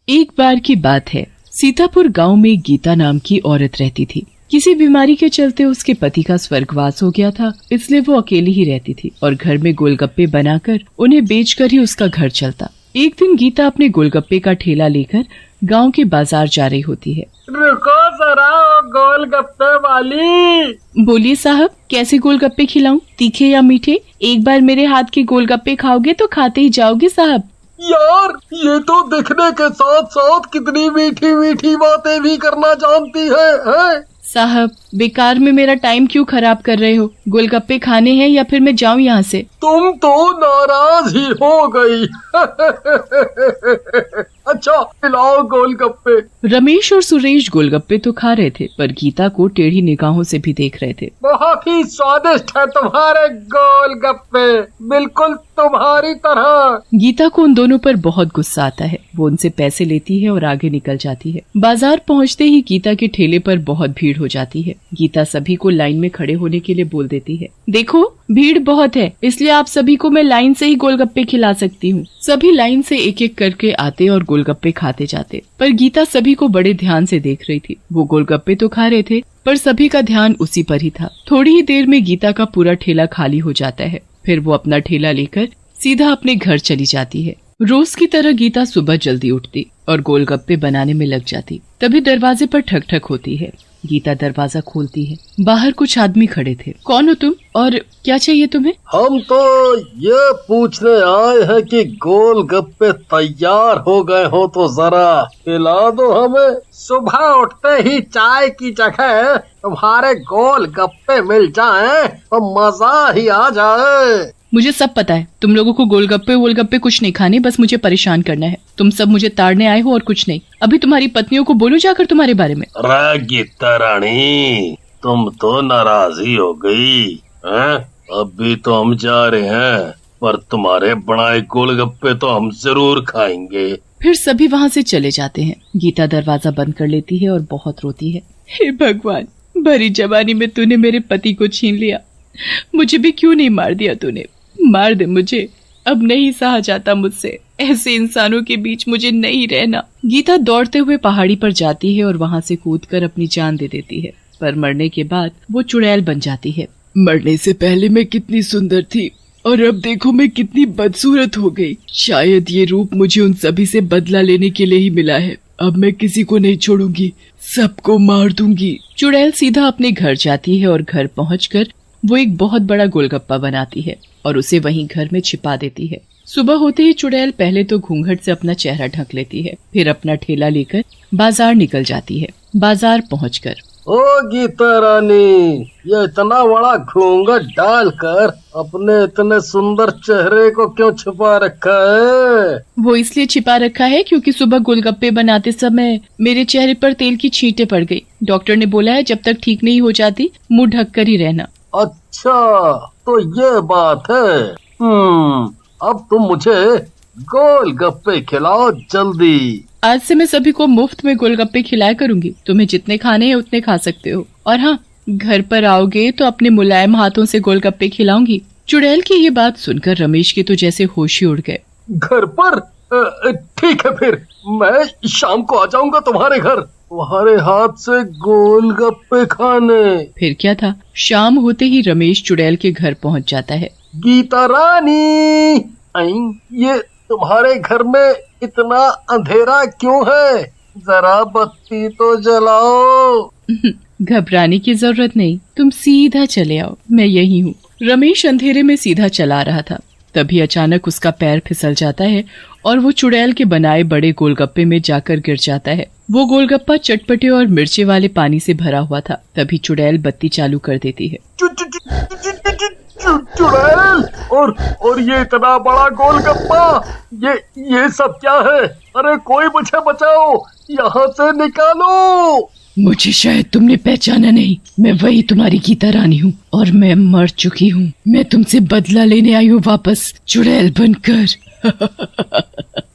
एक बार की बात है, सीतापुर गांव में गीता नाम की औरत रहती थी। किसी बीमारी के चलते उसके पति का स्वर्गवास हो गया था, इसलिए वो अकेली ही रहती थी और घर में गोलगप्पे बनाकर उन्हें बेचकर ही उसका घर चलता। एक दिन गीता अपने गोलगप्पे का ठेला लेकर गांव के बाजार जा रही होती है। रुको जरा गोलगप्पे वाली। बोलिए साहब, कैसे गोलगप्पे खिलाऊं, तीखे या मीठे? एक बार मेरे हाथ के गोलगप्पे खाओगे तो खाते ही जाओगे साहब। यार, ये तो दिखने के साथ साथ कितनी मीठी मीठी बातें भी करना जानती है? साहब, बेकार में मेरा टाइम क्यों खराब कर रहे हो? गोलगप्पे खाने हैं या फिर मैं जाऊं यहाँ से? तुम तो नाराज ही हो गई। अच्छा, खिलाओ गोलगप्पे। रमेश और सुरेश गोलगप्पे तो खा रहे थे, पर गीता को टेढ़ी निगाहों से भी देख रहे थे। बहुत ही स्वादिष्ट है तुम्हारे गोलगप्पे, बिल्कुल तुम्हारी तरह। गीता को उन दोनों पर बहुत गुस्सा आता है। वो उनसे पैसे लेती है और आगे निकल जाती है। बाजार पहुँचते ही गीता के ठेले पर बहुत भीड़ हो जाती है। गीता सभी को लाइन में खड़े होने के लिए बोल देती है, देखो भीड़ बहुत है, इसलिए आप सभी को मैं लाइन से ही गोलगप्पे खिला सकती हूँ। सभी लाइन से एक एक करके आते और गोलगप्पे खाते जाते, पर गीता सभी को बड़े ध्यान से देख रही थी। वो गोलगप्पे तो खा रहे थे, पर सभी का ध्यान उसी पर ही था। थोड़ी ही देर में गीता का पूरा ठेला खाली हो जाता है। फिर वो अपना ठेला लेकर सीधा अपने घर चली जाती है। रोज की तरह गीता सुबह जल्दी उठती और गोलगप्पे बनाने में लग जाती। तभी दरवाजे पर ठक ठक होती है। गीता दरवाजा खोलती है। बाहर कुछ आदमी खड़े थे। कौन हो तुम और क्या चाहिए तुम्हें? हम तो ये पूछने आए हैं कि गोलगप्पे तैयार हो गए हो तो जरा खिला दो हमें। सुबह उठते ही चाय की जगह तुम्हारे गोलगप्पे मिल जाएं तो मजा ही आ जाए। मुझे सब पता है, तुम लोगों को गोलगप्पे वोलगप्पे कुछ नहीं खाने, बस मुझे परेशान करना है। तुम सब मुझे ताड़ने आए हो और कुछ नहीं। अभी तुम्हारी पत्नियों को बोलो जाकर तुम्हारे बारे में। गीता रानी, तुम तो नाराज ही हो गई हैं? अभी तो हम जा रहे हैं, पर तुम्हारे बनाए गोलगप्पे तो हम जरूर खाएंगे। फिर सभी वहाँ से चले जाते हैं। गीता दरवाजा बंद कर लेती है और बहुत रोती है। हे भगवान, भरी जवानी में तूने मेरे पति को छीन लिया। मुझे भी क्यों नहीं मार दिया तूने? मार दे मुझे, अब नहीं सहा जाता मुझसे। ऐसे इंसानों के बीच मुझे नहीं रहना। गीता दौड़ते हुए पहाड़ी पर जाती है और वहाँ से कूदकर अपनी जान दे देती है, पर मरने के बाद वो चुड़ैल बन जाती है। मरने से पहले मैं कितनी सुंदर थी और अब देखो मैं कितनी बदसूरत हो गई। शायद ये रूप मुझे उन सभी से बदला लेने के लिए ही मिला है। अब मैं किसी को नहीं छोड़ूंगी, सबको मार दूंगी। चुड़ैल सीधा अपने घर जाती है और घर पहुंचकर वो एक बहुत बड़ा गोलगप्पा बनाती है और उसे वहीं घर में छिपा देती है। सुबह होते ही चुड़ैल पहले तो घूंघट से अपना चेहरा ढक लेती है, फिर अपना ठेला लेकर बाजार निकल जाती है। बाजार पहुंचकर, ओ गीता रानी, ये इतना बड़ा घूंघट डालकर अपने इतने सुंदर चेहरे को क्यों छिपा रखा है? वो इसलिए छिपा रखा है क्योंकि सुबह गोलगप्पे बनाते समय मेरे चेहरे पर तेल की छींटें पड़ गई। डॉक्टर ने बोला है जब तक ठीक नहीं हो जाती मुंह ढक कर ही रहना। अच्छा, तो ये बात है। अब तुम मुझे गोलगप्पे खिलाओ जल्दी। आज से मैं सभी को मुफ्त में गोलगप्पे खिलाया करूंगी। तुम्हें जितने खाने हैं उतने खा सकते हो। और हाँ, घर पर आओगे तो अपने मुलायम हाथों से गोलगप्पे खिलाऊंगी। चुड़ैल की ये बात सुनकर रमेश के तो जैसे होश ही उड़ गए। घर पर? ठीक है, फिर मैं शाम को आ जाऊंगा तुम्हारे घर, तुम्हारे हाथ से गोलगप्पे खाने। फिर क्या था, शाम होते ही रमेश चुड़ैल के घर पहुंच जाता है। गीता रानी, ये तुम्हारे घर में इतना अंधेरा क्यों है? जरा बत्ती तो जलाओ। घबराने की जरूरत नहीं, तुम सीधा चले आओ, मैं यही हूँ। रमेश अंधेरे में सीधा चला रहा था, तभी अचानक उसका पैर फिसल जाता है और वो चुड़ैल के बनाए बड़े गोलगप्पे में जाकर गिर जाता है। वो गोलगप्पा चटपटे और मिर्चे वाले पानी से भरा हुआ था। तभी चुड़ैल बत्ती चालू कर देती है। चुड़ैल, और ये इतना बड़ा गोलगप्पा, ये सब क्या है? अरे कोई मुझे बचाओ, यहाँ से निकालो। मुझे शायद तुमने पहचाना नहीं, मैं वही तुम्हारी गीता रानी हूँ और मैं मर चुकी हूँ। मैं तुमसे बदला लेने आई हूँ वापस, चुड़ैल बनकर।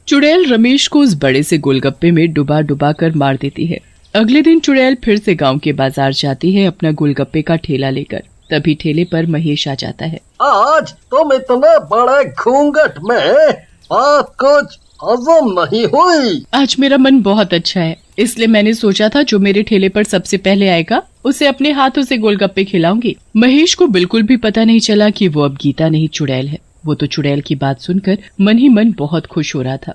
चुड़ैल रमेश को उस बड़े से गोलगप्पे में डुबा डुबा कर मार देती है। अगले दिन चुड़ैल फिर से गांव के बाजार जाती है अपना गोलगप्पे का ठेला लेकर। तभी ठेले पर महेश आ जाता है। आज तुम इतने बड़े घूंघट में बात कुछ हजम नहीं हुई। आज मेरा मन बहुत अच्छा है, इसलिए मैंने सोचा था जो मेरे ठेले पर सबसे पहले आएगा उसे अपने हाथों से गोलगप्पे खिलाऊंगी। महेश को बिल्कुल भी पता नहीं चला कि वो अब गीता नहीं चुड़ैल है। वो तो चुड़ैल की बात सुनकर मन ही मन बहुत खुश हो रहा था।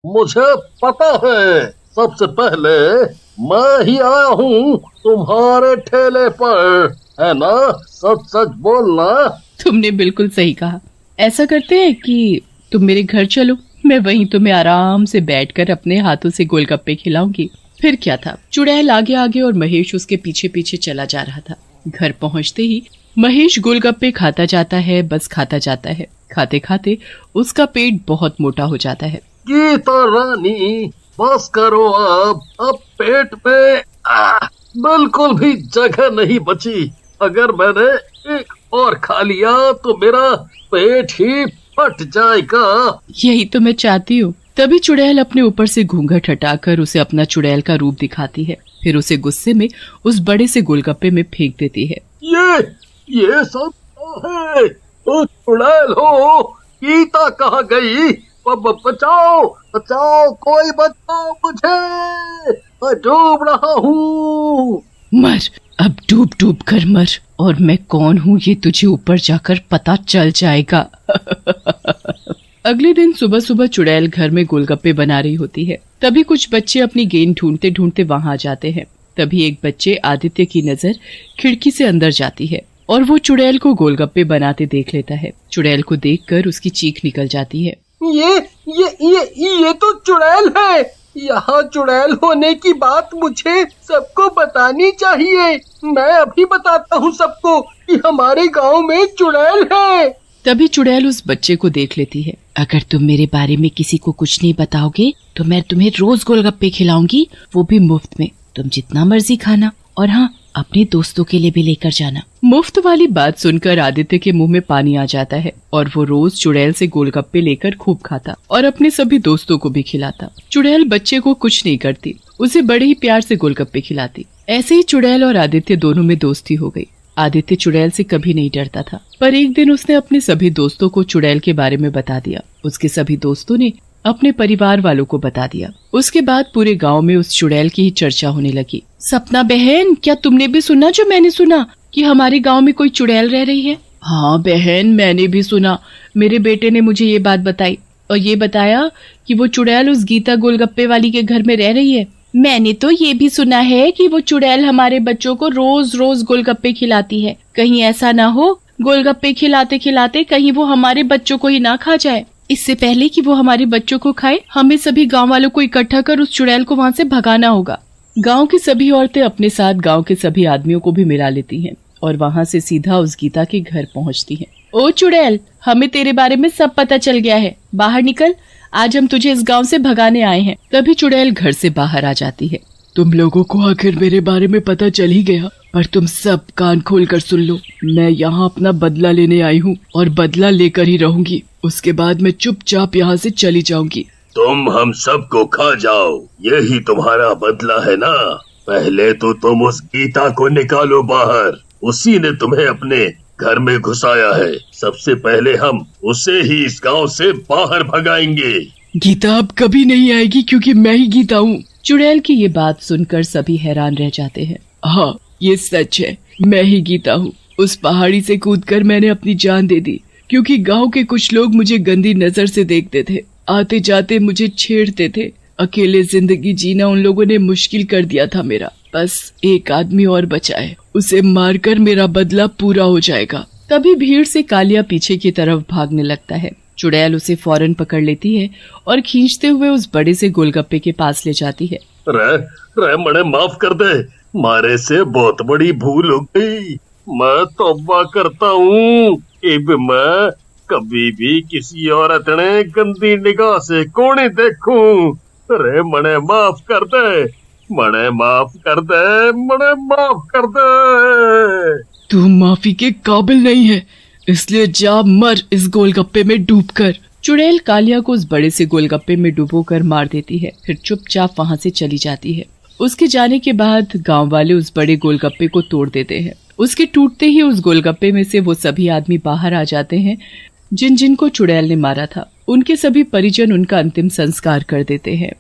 मुझे पता है, सबसे पहले मैं ही आया हूँ तुम्हारे ठेले पर, है ना? सच सच बोलना। तुमने बिल्कुल सही कहा। ऐसा करते हैं कि तुम मेरे घर चलो, मैं वहीं तुम्हें आराम से बैठकर अपने हाथों से गोलगप्पे खिलाऊंगी। फिर क्या था, चुड़ैल आगे आगे और महेश उसके पीछे पीछे चला जा रहा था। घर पहुंचते ही महेश गोलगप्पे खाता जाता है, बस खाता जाता है। खाते खाते उसका पेट बहुत मोटा हो जाता है। गीता रानी, बस करो अब पेट में बिल्कुल भी जगह नहीं बची। अगर मैंने एक और खा लिया तो मेरा पेट ही फट जाएगा। यही तो मैं चाहती हूँ। तभी चुड़ैल अपने ऊपर से घूंघट हटाकर उसे अपना चुड़ैल का रूप दिखाती है। फिर उसे गुस्से में उस बड़े से गोलगप्पे में फेंक देती है। ये सब क्या है? तो चुड़ैल हो, गीता कहाँ गई? बचाओ बचाओ, कोई बचाओ मुझे, मैं डूब रहा हूँ। मर, अब डूब डूब कर मर, और मैं कौन हूँ ये तुझे ऊपर जाकर पता चल जाएगा। अगले दिन सुबह सुबह चुड़ैल घर में गोलगप्पे बना रही होती है। तभी कुछ बच्चे अपनी गेंद ढूंढते ढूंढते वहां आ जाते हैं। तभी एक बच्चे आदित्य की नजर खिड़की से अंदर जाती है और वो चुड़ैल को गोलगप्पे बनाते देख लेता है। चुड़ैल को देखकर उसकी चीख निकल जाती है। ये तो चुड़ैल है। यहाँ चुड़ैल होने की बात मुझे सबको बतानी चाहिए। मैं अभी बताता हूँ सबको कि हमारे गांव में चुड़ैल है। तभी चुड़ैल उस बच्चे को देख लेती है। अगर तुम मेरे बारे में किसी को कुछ नहीं बताओगे तो मैं तुम्हें रोज गोलगप्पे खिलाऊंगी, वो भी मुफ्त में। तुम जितना मर्जी खाना, और हाँ, अपने दोस्तों के लिए भी लेकर जाना। मुफ्त वाली बात सुनकर आदित्य के मुंह में पानी आ जाता है और वो रोज चुड़ैल से गोलगप्पे लेकर खूब खाता और अपने सभी दोस्तों को भी खिलाता। चुड़ैल बच्चे को कुछ नहीं करती, उसे बड़े ही प्यार से गोलगप्पे खिलाती। ऐसे ही चुड़ैल और आदित्य दोनों में दोस्ती हो गई। आदित्य चुड़ैल से कभी नहीं डरता था, पर एक दिन उसने अपने सभी दोस्तों को चुड़ैल के बारे में बता दिया। उसके सभी दोस्तों ने अपने परिवार वालों को बता दिया। उसके बाद पूरे गांव में उस चुड़ैल की ही चर्चा होने लगी। सपना बहन, क्या तुमने भी सुना जो मैंने सुना कि हमारे गांव में कोई चुड़ैल रह रही है? हाँ बहन, मैंने भी सुना। मेरे बेटे ने मुझे ये बात बताई और ये बताया कि वो चुड़ैल उस गीता गोलगप्पे वाली के घर में रह रही है। मैंने तो ये भी सुना है कि वो चुड़ैल हमारे बच्चों को रोज रोज गोलगप्पे खिलाती है। कहीं ऐसा ना हो गोलगप्पे खिलाते खिलाते कहीं वो हमारे बच्चों को ही ना खा जाए। इससे पहले कि वो हमारे बच्चों को खाए, हमें सभी गांव वालों को इकट्ठा कर उस चुड़ैल को वहाँ से भगाना होगा। गांव की सभी औरतें अपने साथ गांव के सभी आदमियों को भी मिला लेती हैं और वहाँ से सीधा उस गीता के घर पहुँचती हैं। ओ चुड़ैल, हमें तेरे बारे में सब पता चल गया है, बाहर निकल, आज हम तुझे इस गांव से भगाने आए हैं। तभी चुड़ैल घर से बाहर आ जाती है। तुम लोगों को आखिर मेरे बारे में पता चल ही गया, पर तुम सब कान खोल कर सुन लो। मैं यहाँ अपना बदला लेने आई हूँ और बदला लेकर ही रहूंगी। उसके बाद मैं चुपचाप यहाँ से चली जाऊंगी। तुम हम सबको खा जाओ, यही तुम्हारा बदला है ना? पहले तो तुम उस गीता को निकालो बाहर, उसी ने तुम्हें अपने घर में घुसाया है। सबसे पहले हम उसे ही इस गांव से बाहर भगाएंगे। गीता अब कभी नहीं आएगी क्योंकि मैं ही गीता हूँ। चुड़ैल की ये बात सुनकर सभी हैरान रह जाते हैं। हाँ, ये सच है, मैं ही गीता हूँ। उस पहाड़ी से कूदकर मैंने अपनी जान दे दी क्योंकि गांव के कुछ लोग मुझे गंदी नजर से देखते थे, आते जाते मुझे छेड़ते थे। अकेले जिंदगी जीना उन लोगों ने मुश्किल कर दिया था मेरा। बस एक आदमी और बचा है, उसे मारकर मेरा बदला पूरा हो जाएगा। तभी भीड़ से कालिया पीछे की तरफ भागने लगता है। चुड़ैल उसे फौरन पकड़ लेती है और खींचते हुए उस बड़े से गोलगप्पे के पास ले जाती है। रे मने माफ कर दे, मारे से बहुत बड़ी भूल हो गई। मैं तौबा करता हूँ कि मैं कभी भी किसी औरत ने गंदी निगाह से कोने देखूं। रे मने माफ कर दे, मने माफ कर दे, मने माफ कर दे। तू माफी के काबिल नहीं है, इसलिए जा मर इस गोलगप्पे में डूबकर। चुड़ैल कालिया को उस बड़े से गोलगप्पे में डुबोकर मार देती है, फिर चुपचाप वहाँ से चली जाती है। उसके जाने के बाद गांव वाले उस बड़े गोलगप्पे को तोड़ देते हैं। उसके टूटते ही उस गोलगप्पे में से वो सभी आदमी बाहर आ जाते हैं जिन जिन को चुड़ैल ने मारा था उनके सभी परिजन उनका अंतिम संस्कार कर देते हैं।